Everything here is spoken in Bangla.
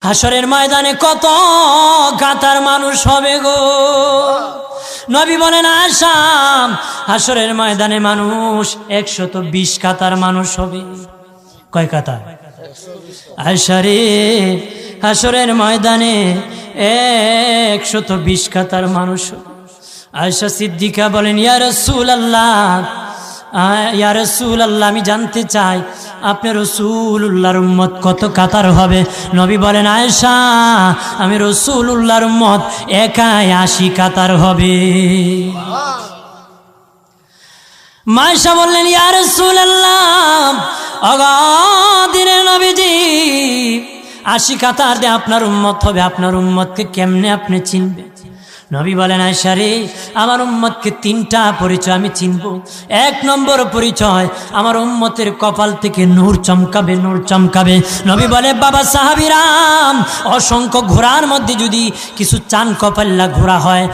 হাসরের ময়দানে কত কাতার মানুষ হবে গো। নবী বলেন আয়েশা, হাসরের ময়দানে মানুষ 120 কাতার মানুষ হবে। কয় কাতার? আয়েশা রে, হাসরের ময়দানে 120 কাতার মানুষ হবে। আয়েশা সিদ্দিকা বলেন ইয়া রাসূলুল্লাহ, ইয়া রাসূলুল্লাহ, আমি জানতে চাই আপনার রাসূলুল্লাহর উম্মত কত কাতার হবে? নবী বলেন আয়েশা, আমি রাসূলুল্লাহর উম্মত একাই 80 কাতার হবে। আয়েশা বললেন ইয়া রাসূলুল্লাহ, দিনের নবীজি 80 কাতার দিয়ে আপনার উম্মত হবে, আপনার উম্মতকে কেমনে আপনি চিনবেন? নবী বলেন আয়েশা রে, আমার উম্মতকে 3টা পরিচয় আমি চিনব। 1 নম্বর পরিচয়, আমার উম্মতের কপাল থেকে নূর চমকাবে, নূর চমকাবে। নবী বলে বাবা সাহাবীরাম, অসংখ্য ঘোড়ার মধ্যে যদি কিছু চান কপাল্লা ঘোড়া হয়,